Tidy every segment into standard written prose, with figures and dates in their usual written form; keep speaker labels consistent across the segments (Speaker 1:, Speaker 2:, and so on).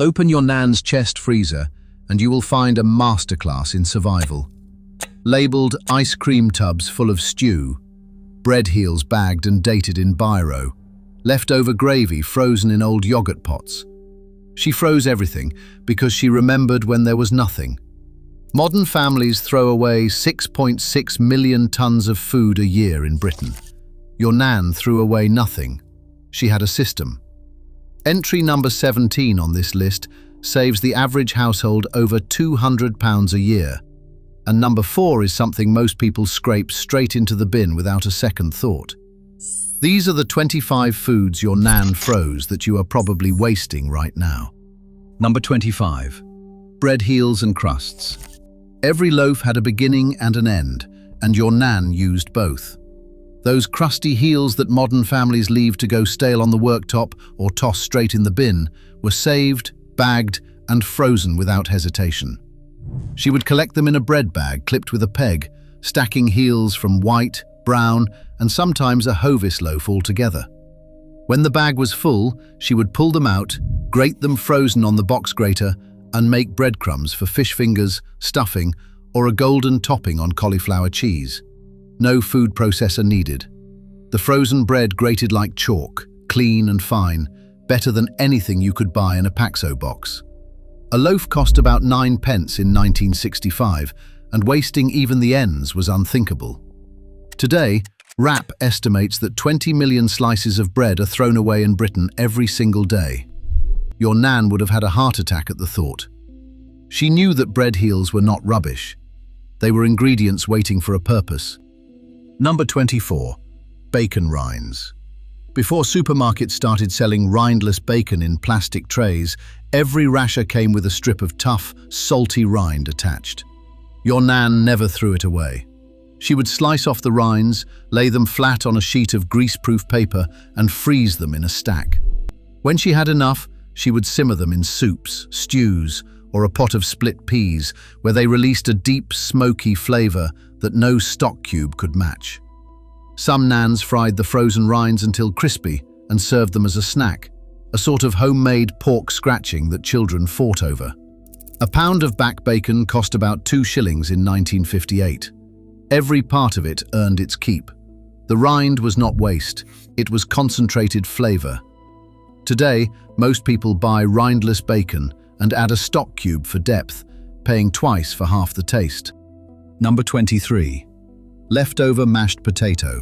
Speaker 1: Open your nan's chest freezer and you will find a masterclass in survival. Labeled ice cream tubs full of stew, bread heels bagged and dated in biro, leftover gravy frozen in old yogurt pots. She froze everything because she remembered when there was nothing. Modern families throw away 6.6 million tons of food a year in Britain. Your nan threw away nothing. She had a system. Entry number 17 on this list saves the average household over £200 a year. And number 4 is something most people scrape straight into the bin without a second thought. These are the 25 foods your nan froze that you are probably wasting right now. Number 25. Bread heels and crusts. Every loaf had a beginning and an end, and your nan used both. Those crusty heels that modern families leave to go stale on the worktop or toss straight in the bin were saved, bagged, and frozen without hesitation. She would collect them in a bread bag clipped with a peg, stacking heels from white, brown, and sometimes a Hovis loaf altogether. When the bag was full, she would pull them out, grate them frozen on the box grater, and make breadcrumbs for fish fingers, stuffing, or a golden topping on cauliflower cheese. No food processor needed. The frozen bread grated like chalk, clean and fine, better than anything you could buy in a Paxo box. A loaf cost about 9 pence in 1965, and wasting even the ends was unthinkable. Today, WRAP estimates that 20 million slices of bread are thrown away in Britain every single day. Your nan would have had a heart attack at the thought. She knew that bread heels were not rubbish. They were ingredients waiting for a purpose. Number 24. Bacon rinds. Before supermarkets started selling rindless bacon in plastic trays, every rasher came with a strip of tough, salty rind attached. Your nan never threw it away. She would slice off the rinds, lay them flat on a sheet of grease-proof paper, and freeze them in a stack. When she had enough, she would simmer them in soups, stews, or a pot of split peas, where they released a deep, smoky flavor that no stock cube could match. Some nans fried the frozen rinds until crispy and served them as a snack, a sort of homemade pork scratching that children fought over. A pound of back bacon cost about 2 shillings in 1958. Every part of it earned its keep. The rind was not waste, it was concentrated flavor. Today, most people buy rindless bacon and add a stock cube for depth, paying twice for half the taste. Number 23. Leftover mashed potato.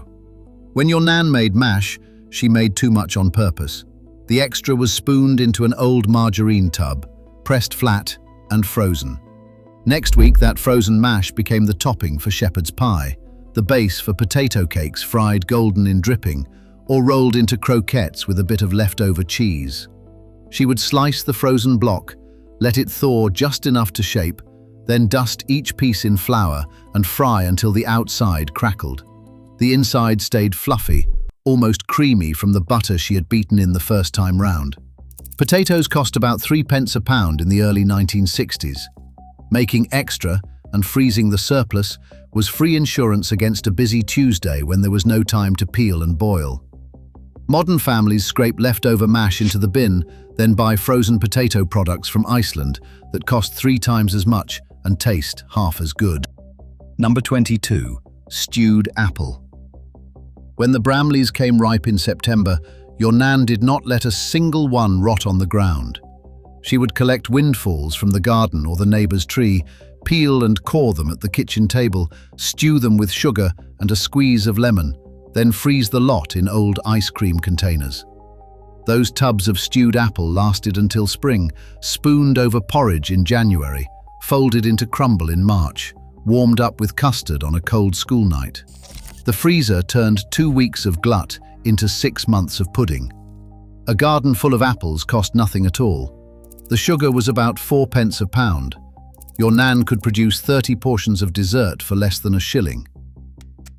Speaker 1: When your nan made mash, she made too much on purpose. The extra was spooned into an old margarine tub, pressed flat and frozen. Next week, that frozen mash became the topping for shepherd's pie, the base for potato cakes fried golden in dripping, or rolled into croquettes with a bit of leftover cheese. She would slice the frozen block, let it thaw just enough to shape, then dust each piece in flour and fry until the outside crackled. The inside stayed fluffy, almost creamy from the butter she had beaten in the first time round. Potatoes cost about 3 pence a pound in the early 1960s. Making extra and freezing the surplus was free insurance against a busy Tuesday when there was no time to peel and boil. Modern families scrape leftover mash into the bin, then buy frozen potato products from Iceland that cost 3 times as much and taste half as good. Number 22. Stewed apple. When the Bramleys came ripe in September, your nan did not let a single one rot on the ground. She would collect windfalls from the garden or the neighbor's tree, peel and core them at the kitchen table, stew them with sugar and a squeeze of lemon, then freeze the lot in old ice cream containers. Those tubs of stewed apple lasted until spring, spooned over porridge in January, folded into crumble in March, warmed up with custard on a cold school night. The freezer turned 2 weeks of glut into 6 months of pudding. A garden full of apples cost nothing at all. The sugar was about 4 pence a pound. Your nan could produce 30 portions of dessert for less than a shilling.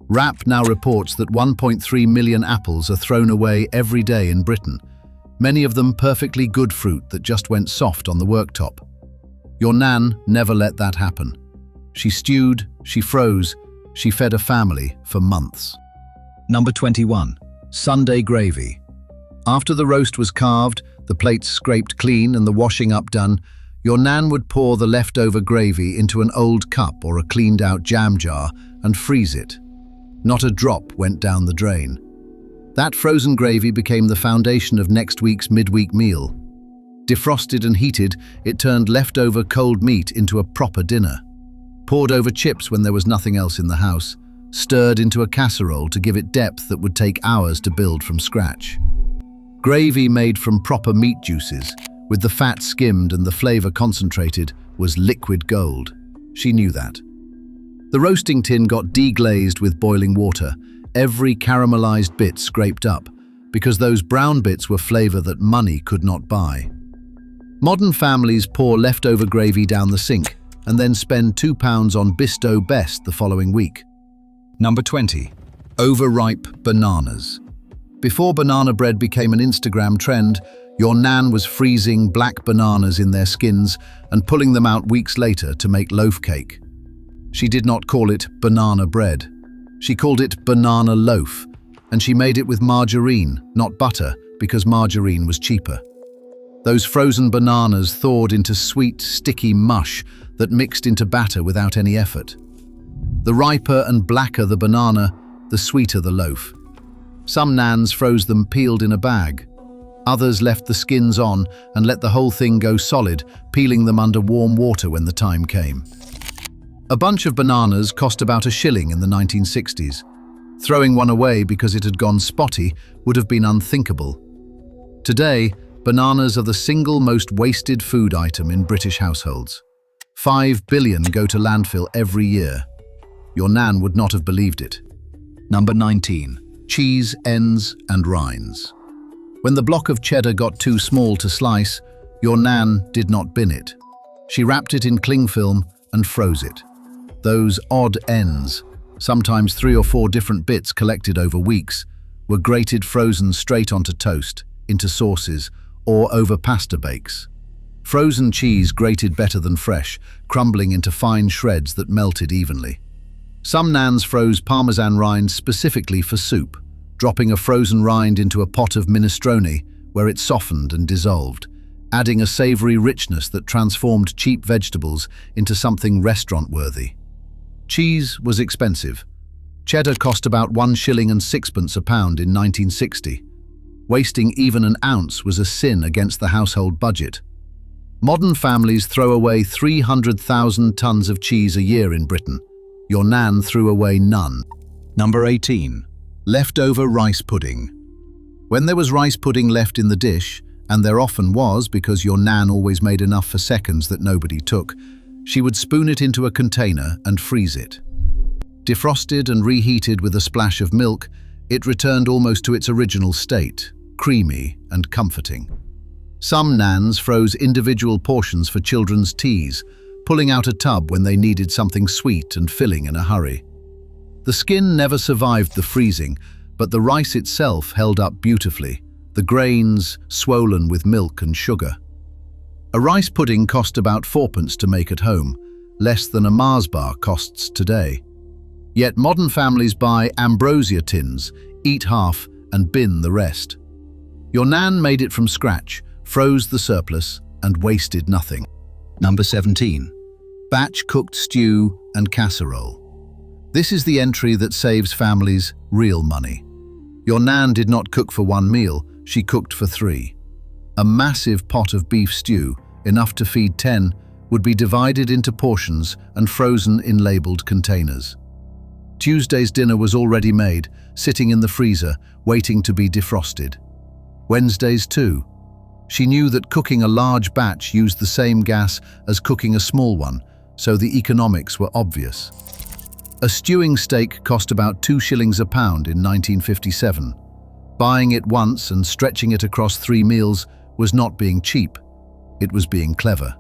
Speaker 1: WRAP now reports that 1.3 million apples are thrown away every day in Britain, many of them perfectly good fruit that just went soft on the worktop. Your nan never let that happen. She stewed, she froze, she fed a family for months. Number 21. Sunday gravy. After the roast was carved, The plates scraped clean and the washing up done, your nan would pour the leftover gravy into an old cup or a cleaned-out jam jar and freeze it. Not a drop went down the drain. That frozen gravy became the foundation of next week's midweek meal. Defrosted and heated, it turned leftover cold meat into a proper dinner. Poured over chips when there was nothing else in the house, stirred into a casserole to give it depth that would take hours to build from scratch. Gravy made from proper meat juices, with the fat skimmed and the flavor concentrated, was liquid gold. She knew that. The roasting tin got deglazed with boiling water, every caramelized bit scraped up, because those brown bits were flavor that money could not buy. Modern families pour leftover gravy down the sink and then spend £2 on Bisto Best the following week. Number 20. Overripe bananas. Before banana bread became an Instagram trend, your nan was freezing black bananas in their skins and pulling them out weeks later to make loaf cake. She did not call it banana bread. She called it banana loaf, and she made it with margarine, not butter, because margarine was cheaper. Those frozen bananas thawed into sweet, sticky mush that mixed into batter without any effort. The riper and blacker the banana, the sweeter the loaf. Some nans froze them peeled in a bag. Others left the skins on and let the whole thing go solid, peeling them under warm water when the time came. A bunch of bananas cost about £1 in the 1960s. Throwing one away because it had gone spotty would have been unthinkable. Today, bananas are the single most wasted food item in British households. 5 billion go to landfill every year. Your nan would not have believed it. Number 19. Cheese, ends and rinds. When the block of cheddar got too small to slice, your nan did not bin it. She wrapped it in cling film and froze it. Those odd ends, sometimes 3 or 4 different bits collected over weeks, were grated frozen straight onto toast, into sauces, or over pasta bakes. Frozen cheese grated better than fresh, crumbling into fine shreds that melted evenly. Some nans froze parmesan rinds specifically for soup, dropping a frozen rind into a pot of minestrone where it softened and dissolved, adding a savory richness that transformed cheap vegetables into something restaurant-worthy. Cheese was expensive. Cheddar cost about £1.06 a pound in 1960. Wasting even an ounce was a sin against the household budget. Modern families throw away 300,000 tons of cheese a year in Britain. Your nan threw away none. Number 18. Leftover rice pudding. When there was rice pudding left in the dish, and there often was because your nan always made enough for seconds that nobody took, she would spoon it into a container and freeze it. Defrosted and reheated with a splash of milk, it returned almost to its original state, creamy and comforting. Some nans froze individual portions for children's teas, pulling out a tub when they needed something sweet and filling in a hurry. The skin never survived the freezing, but the rice itself held up beautifully, the grains swollen with milk and sugar. A rice pudding cost about 4p to make at home, less than a Mars bar costs today. Yet modern families buy ambrosia tins, eat half and bin the rest. Your nan made it from scratch, froze the surplus and wasted nothing. Number 17. Batch cooked stew and casserole. This is the entry that saves families real money. Your nan did not cook for one meal, she cooked for 3. A massive pot of beef stew, enough to feed 10, would be divided into portions and frozen in labeled containers. Tuesday's dinner was already made, sitting in the freezer, waiting to be defrosted. Wednesday's too. She knew that cooking a large batch used the same gas as cooking a small one, so the economics were obvious. A stewing steak cost about £2 a pound in 1957. Buying it once and stretching it across 3 meals was not being cheap, it was being clever.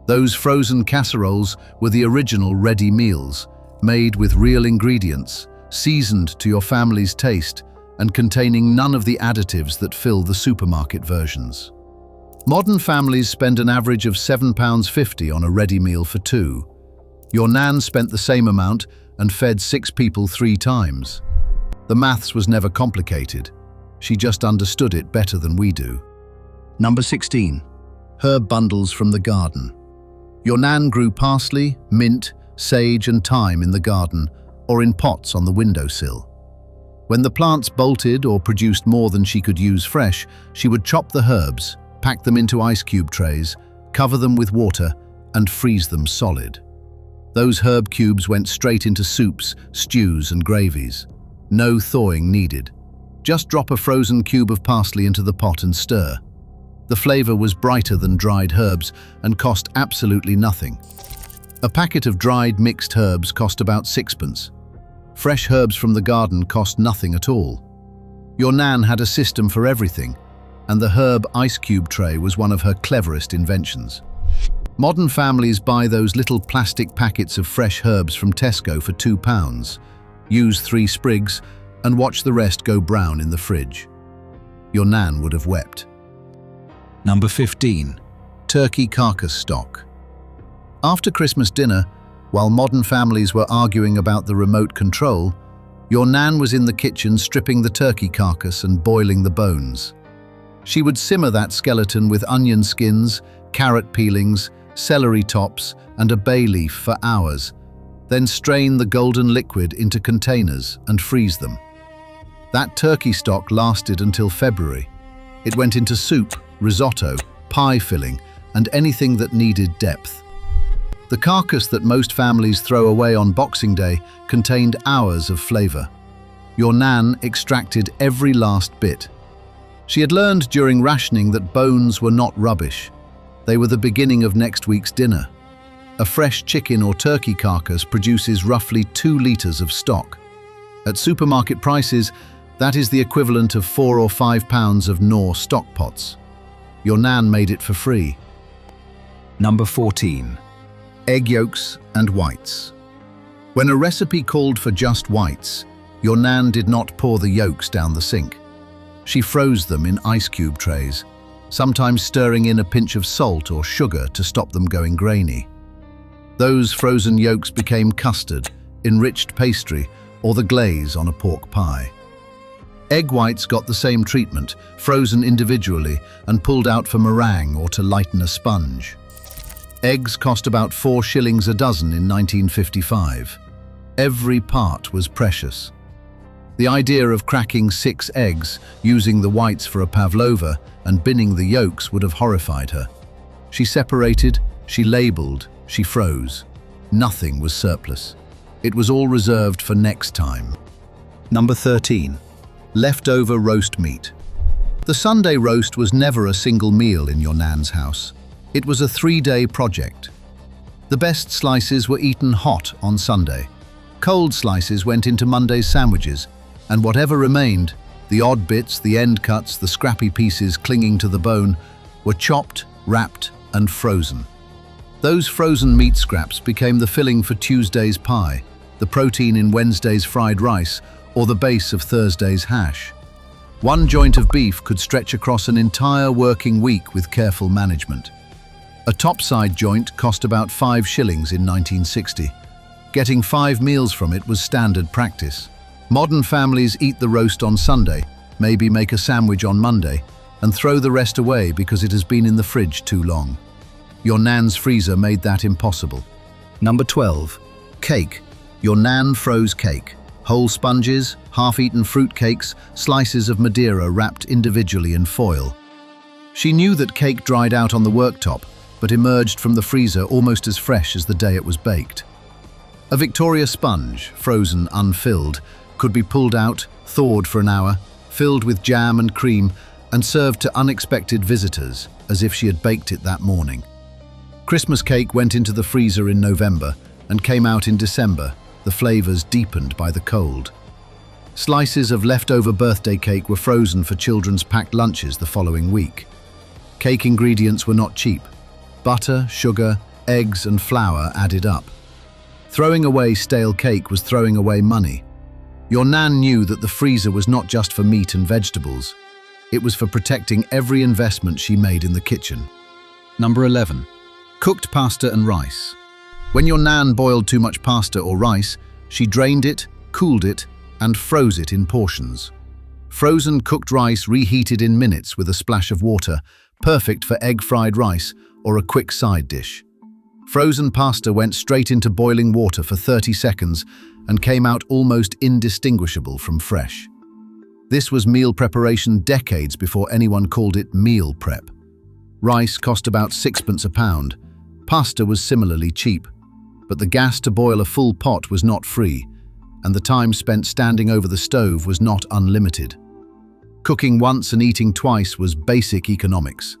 Speaker 1: Those frozen casseroles were the original ready meals, made with real ingredients, seasoned to your family's taste, and containing none of the additives that fill the supermarket versions. Modern families spend an average of £7.50 on a ready meal for 2. Your nan spent the same amount and fed 6 people 3 times. The maths was never complicated. She just understood it better than we do. Number 16. Herb bundles from the garden. Your nan grew parsley, mint, sage and thyme in the garden or in pots on the windowsill. When the plants bolted or produced more than she could use fresh, she would chop the herbs, pack them into ice cube trays, cover them with water, and freeze them solid. Those herb cubes went straight into soups, stews, and gravies. No thawing needed. Just drop a frozen cube of parsley into the pot and stir. The flavor was brighter than dried herbs and cost absolutely nothing. A packet of dried mixed herbs cost about sixpence. Fresh herbs from the garden cost nothing at all. Your nan had a system for everything, and the herb ice cube tray was one of her cleverest inventions. Modern families buy those little plastic packets of fresh herbs from Tesco for £2, use 3 sprigs, and watch the rest go brown in the fridge. Your nan would have wept. Number 15. Turkey carcass stock. After Christmas dinner, while modern families were arguing about the remote control, your nan was in the kitchen stripping the turkey carcass and boiling the bones. She would simmer that skeleton with onion skins, carrot peelings, celery tops, and a bay leaf for hours, then strain the golden liquid into containers and freeze them. That turkey stock lasted until February. It went into soup, risotto, pie filling, and anything that needed depth. The carcass that most families throw away on Boxing Day contained hours of flavor. Your nan extracted every last bit. She had learned during rationing that bones were not rubbish. They were the beginning of next week's dinner. A fresh chicken or turkey carcass produces roughly 2 liters of stock. At supermarket prices, that is the equivalent of 4 or 5 pounds of Knorr stock pots. Your nan made it for free. Number 14. Egg yolks and whites. When a recipe called for just whites, your nan did not pour the yolks down the sink. She froze them in ice cube trays, sometimes stirring in a pinch of salt or sugar to stop them going grainy. Those frozen yolks became custard, enriched pastry, or the glaze on a pork pie. Egg whites got the same treatment, frozen individually and pulled out for meringue or to lighten a sponge. Eggs cost about 4 shillings a dozen in 1955. Every part was precious. The idea of cracking 6 eggs, using the whites for a pavlova, and binning the yolks would have horrified her. She separated, she labeled, she froze. Nothing was surplus. It was all reserved for next time. Number 13. Leftover roast meat. The Sunday roast was never a single meal in your nan's house. It was a 3-day project. The best slices were eaten hot on Sunday. Cold slices went into Monday's sandwiches, and whatever remained, the odd bits, the end cuts, the scrappy pieces clinging to the bone, were chopped, wrapped, and frozen. Those frozen meat scraps became the filling for Tuesday's pie, the protein in Wednesday's fried rice, or the base of Thursday's hash. One joint of beef could stretch across an entire working week with careful management. A topside joint cost about 5 shillings in 1960. Getting 5 meals from it was standard practice. Modern families eat the roast on Sunday, maybe make a sandwich on Monday, and throw the rest away because it has been in the fridge too long. Your nan's freezer made that impossible. Number 12. Cake. Your nan froze cake. Whole sponges, half-eaten fruit cakes, slices of Madeira wrapped individually in foil. She knew that cake dried out on the worktop, but emerged from the freezer almost as fresh as the day it was baked. A Victoria sponge, frozen unfilled, could be pulled out, thawed for an hour, filled with jam and cream, and served to unexpected visitors as if she had baked it that morning. Christmas cake went into the freezer in November and came out in December, the flavors deepened by the cold. Slices of leftover birthday cake were frozen for children's packed lunches the following week. Cake ingredients were not cheap. Butter, sugar, eggs, and flour added up. Throwing away stale cake was throwing away money. Your nan knew that the freezer was not just for meat and vegetables. It was for protecting every investment she made in the kitchen. Number 11. Cooked pasta and rice. When your nan boiled too much pasta or rice, she drained it, cooled it, and froze it in portions. Frozen cooked rice reheated in minutes with a splash of water, perfect for egg-fried rice or a quick side dish. Frozen pasta went straight into boiling water for 30 seconds and came out almost indistinguishable from fresh. This was meal preparation decades before anyone called it meal prep. Rice cost about sixpence a pound. Pasta was similarly cheap, but the gas to boil a full pot was not free, and the time spent standing over the stove was not unlimited. Cooking once and eating twice was basic economics.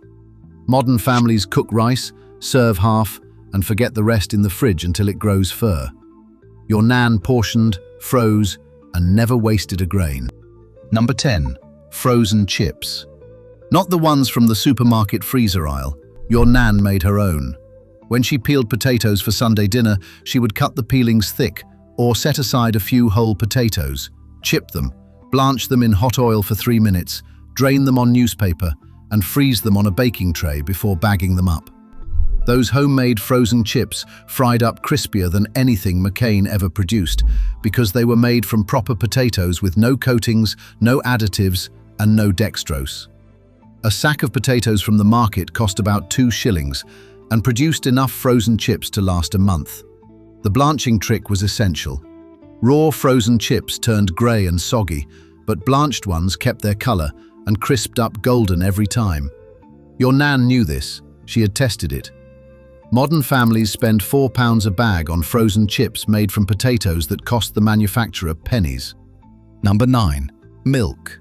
Speaker 1: Modern families cook rice, serve half, and forget the rest in the fridge until it grows fur. Your nan portioned, froze, and never wasted a grain. Number 10. Frozen chips. Not the ones from the supermarket freezer aisle. Your nan made her own. When she peeled potatoes for Sunday dinner, she would cut the peelings thick, or set aside a few whole potatoes, chip them, blanch them in hot oil for 3 minutes, drain them on newspaper, and freeze them on a baking tray before bagging them up. Those homemade frozen chips fried up crispier than anything McCain ever produced because they were made from proper potatoes with no coatings, no additives, and no dextrose. A sack of potatoes from the market cost about 2 shillings and produced enough frozen chips to last a month. The blanching trick was essential. Raw frozen chips turned grey and soggy, but blanched ones kept their colour and crisped up golden every time. Your nan knew this. She had tested it. Modern families spend £4 a bag on frozen chips made from potatoes that cost the manufacturer pennies. Number 9. Milk.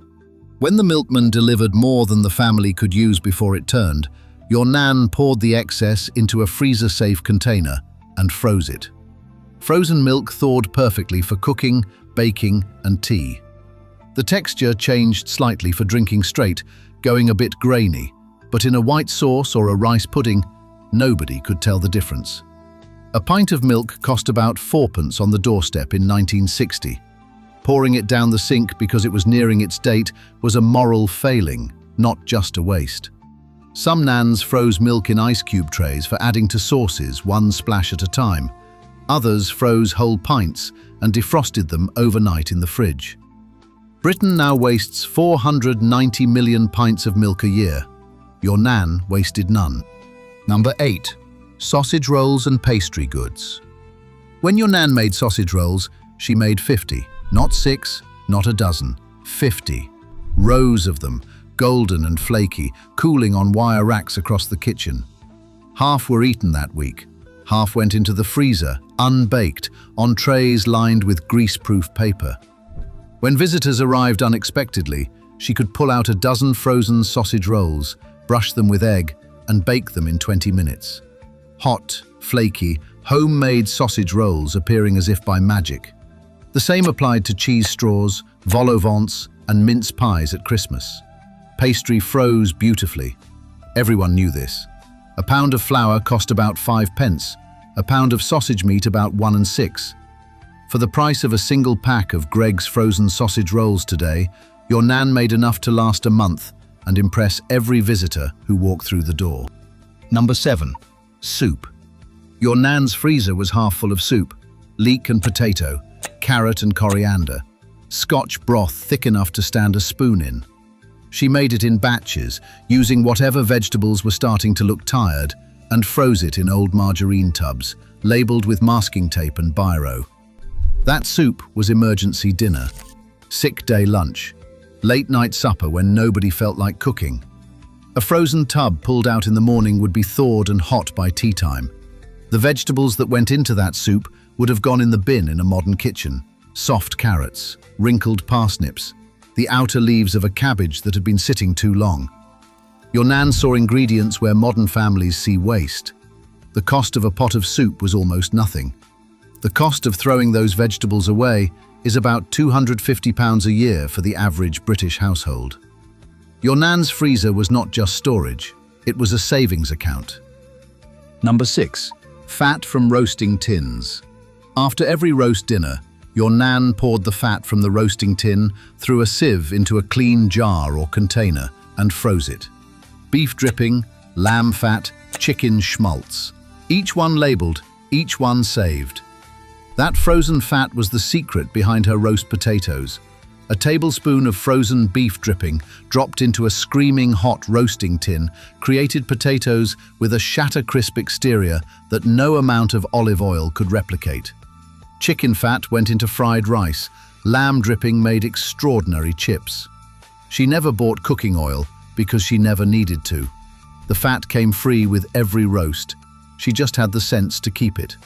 Speaker 1: When the milkman delivered more than the family could use before it turned, your nan poured the excess into a freezer-safe container and froze it. Frozen milk thawed perfectly for cooking, baking, and tea. The texture changed slightly for drinking straight, going a bit grainy, but in a white sauce or a rice pudding, nobody could tell the difference. A pint of milk cost about 4p on the doorstep in 1960. Pouring it down the sink because it was nearing its date was a moral failing, not just a waste. Some nans froze milk in ice cube trays for adding to sauces, one splash at a time. Others froze whole pints and defrosted them overnight in the fridge. Britain now wastes 490 million pints of milk a year. Your nan wasted none. Number 8. Sausage rolls and pastry goods. When your nan made sausage rolls, she made 50. Not 6, not a dozen. 50. Rows of them, golden and flaky, cooling on wire racks across the kitchen. Half were eaten that week. Half went into the freezer, unbaked, on trays lined with grease-proof paper. When visitors arrived unexpectedly, she could pull out a dozen frozen sausage rolls, brush them with egg, and bake them in 20 minutes. Hot, flaky, homemade sausage rolls appearing as if by magic. The same applied to cheese straws, vol au vents, and mince pies at Christmas. Pastry froze beautifully. Everyone knew this. A pound of flour cost about 5p, a pound of sausage meat about 1 6. For the price of a single pack of Greg's frozen sausage rolls today, your nan made enough to last a month and impress every visitor who walked through the door. Number 7. Soup. Your nan's freezer was half full of soup, leek and potato, carrot and coriander, Scotch broth thick enough to stand a spoon in. She made it in batches, using whatever vegetables were starting to look tired, and froze it in old margarine tubs, labeled with masking tape and biro. That soup was emergency dinner, sick day lunch, late night supper when nobody felt like cooking. A frozen tub pulled out in the morning would be thawed and hot by tea time. The vegetables that went into that soup would have gone in the bin in a modern kitchen. Soft carrots, wrinkled parsnips, the outer leaves of a cabbage that had been sitting too long. Your nan saw ingredients where modern families see waste. The cost of a pot of soup was almost nothing. The cost of throwing those vegetables away is about £250 a year for the average British household. Your nan's freezer was not just storage, it was a savings account. Number 6. Fat from roasting tins. After every roast dinner, your nan poured the fat from the roasting tin through a sieve into a clean jar or container and froze it. Beef dripping, lamb fat, chicken schmaltz. Each one labeled, each one saved. That frozen fat was the secret behind her roast potatoes, A tablespoon of frozen beef dripping dropped into a screaming hot roasting tin created potatoes with a shatter-crisp exterior that no amount of olive oil could replicate. Chicken fat went into fried rice. Lamb dripping made extraordinary chips. She never bought cooking oil because she never needed to. The fat came free with every roast. She just had the sense to keep it.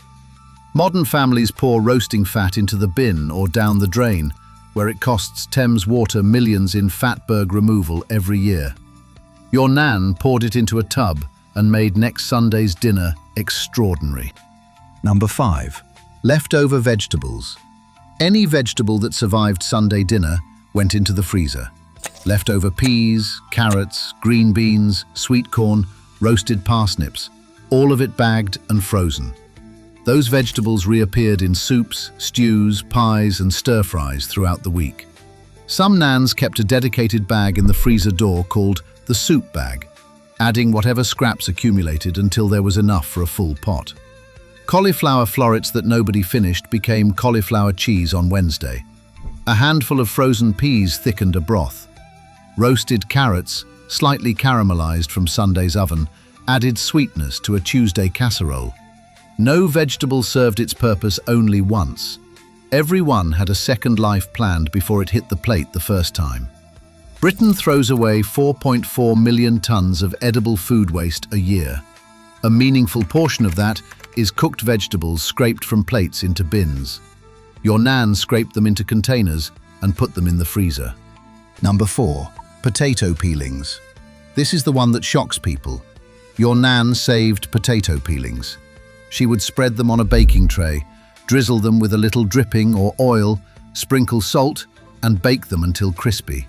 Speaker 1: Modern families pour roasting fat into the bin or down the drain, where it costs Thames Water millions in fatberg removal every year. Your nan poured it into a tub and made next Sunday's dinner extraordinary.
Speaker 2: Number 5.
Speaker 1: Leftover vegetables. Any vegetable that survived Sunday dinner went into the freezer. Leftover peas, carrots, green beans, sweet corn, roasted parsnips, all of it bagged and frozen. Those vegetables reappeared in soups, stews, pies and stir-fries throughout the week. Some nans kept a dedicated bag in the freezer door called the soup bag, adding whatever scraps accumulated until there was enough for a full pot. Cauliflower florets that nobody finished became cauliflower cheese on Wednesday. A handful of frozen peas thickened a broth. Roasted carrots, slightly caramelized from Sunday's oven, added sweetness to a Tuesday casserole. No vegetable served its purpose only once. Every one had a second life planned before it hit the plate the first time. Britain throws away 4.4 million tons of edible food waste a year. A meaningful portion of that is cooked vegetables scraped from plates into bins. Your nan scraped them into containers and put them in the freezer.
Speaker 2: Number 4.
Speaker 1: Potato peelings. This is the one that shocks people. Your nan saved potato peelings. She would spread them on a baking tray, drizzle them with a little dripping or oil, sprinkle salt, and bake them until crispy.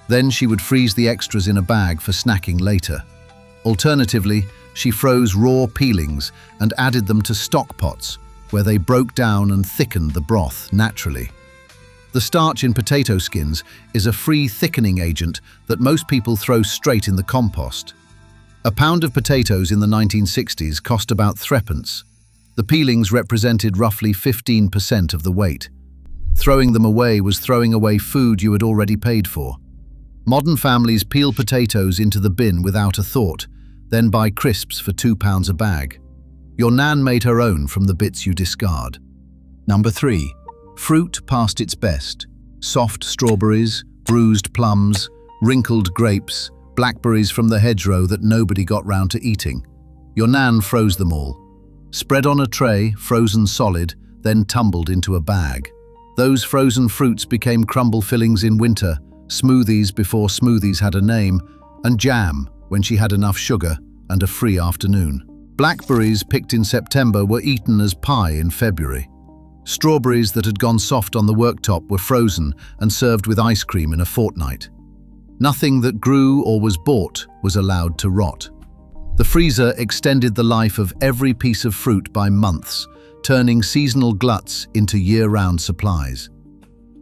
Speaker 1: Then she would freeze the extras in a bag for snacking later. Alternatively, she froze raw peelings and added them to stock pots, where they broke down and thickened the broth naturally. The starch in potato skins is a free thickening agent that most people throw straight in the compost. A pound of potatoes in the 1960s cost about threepence. The peelings represented roughly 15% of the weight. Throwing them away was throwing away food you had already paid for. Modern families peel potatoes into the bin without a thought, then buy crisps for £2 a bag. Your nan made her own from the bits you discard.
Speaker 2: Number 3.
Speaker 1: Fruit past its best. Soft strawberries, bruised plums, wrinkled grapes, blackberries from the hedgerow that nobody got round to eating. Your nan froze them all. Spread on a tray, frozen solid, then tumbled into a bag. Those frozen fruits became crumble fillings in winter, smoothies before smoothies had a name, and jam when she had enough sugar and a free afternoon. Blackberries picked in September were eaten as pie in February. Strawberries that had gone soft on the worktop were frozen and served with ice cream in a fortnight. Nothing that grew or was bought was allowed to rot. The freezer extended the life of every piece of fruit by months, turning seasonal gluts into year-round supplies.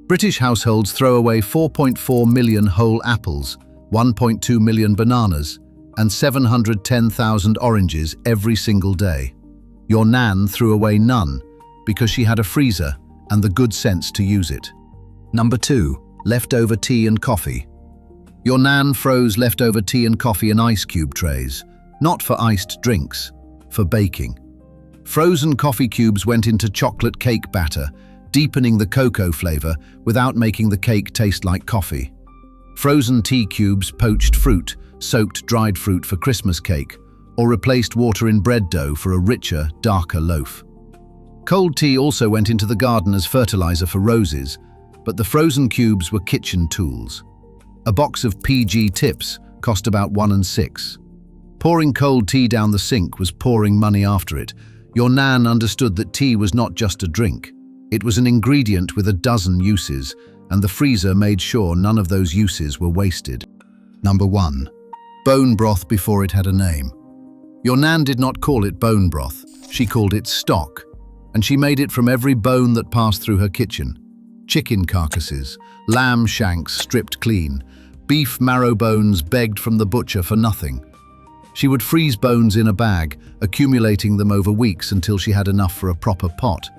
Speaker 1: British households throw away 4.4 million whole apples, 1.2 million bananas, and 710,000 oranges every single day. Your nan threw away none because she had a freezer and the good sense to use it.
Speaker 2: Number 2.
Speaker 1: Leftover tea and coffee. Your nan froze leftover tea and coffee in ice cube trays, not for iced drinks, for baking. Frozen coffee cubes went into chocolate cake batter, deepening the cocoa flavor without making the cake taste like coffee. Frozen tea cubes poached fruit, soaked dried fruit for Christmas cake, or replaced water in bread dough for a richer, darker loaf. Cold tea also went into the garden as fertilizer for roses, but the frozen cubes were kitchen tools. A box of PG tips cost about 1 6. Pouring cold tea down the sink was pouring money after it. Your nan understood that tea was not just a drink. It was an ingredient with a dozen uses, and the freezer made sure none of those uses were wasted.
Speaker 2: Number 1.
Speaker 1: Bone broth before it had a name. Your nan did not call it bone broth, she called it stock, and she made it from every bone that passed through her kitchen. Chicken carcasses, lamb shanks stripped clean, beef marrow bones begged from the butcher for nothing. She would freeze bones in a bag, accumulating them over weeks until she had enough for a proper pot.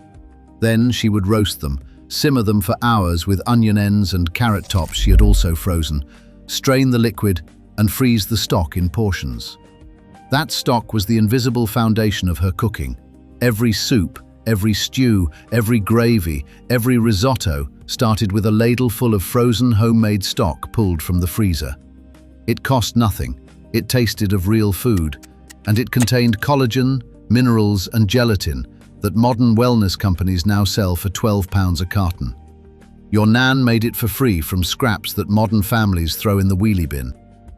Speaker 1: Then she would roast them, Simmer them for hours with onion ends and carrot tops she had also frozen. Strain the liquid and freeze the stock in portions. That stock was the invisible foundation of her cooking. Every soup, every stew, every gravy, every risotto started with a ladle full of frozen homemade stock pulled from the freezer. It cost nothing, it tasted of real food, and it contained collagen, minerals and gelatin that modern wellness companies now sell for £12 a carton. Your nan made it for free from scraps that modern families throw in the wheelie bin.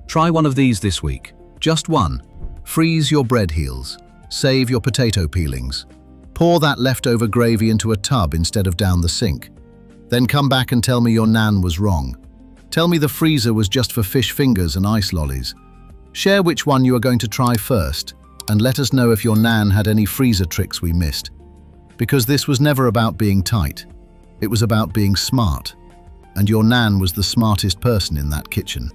Speaker 2: Try one of these this week. Just one.
Speaker 1: Freeze your bread heels. Save your potato peelings. Pour that leftover gravy into a tub instead of down the sink. Then come back and tell me your nan was wrong. Tell me the freezer was just for fish fingers and ice lollies. Share which one you are going to try first, and let us know if your nan had any freezer tricks we missed. Because this was never about being tight. It was about being smart. And your nan was the smartest person in that kitchen.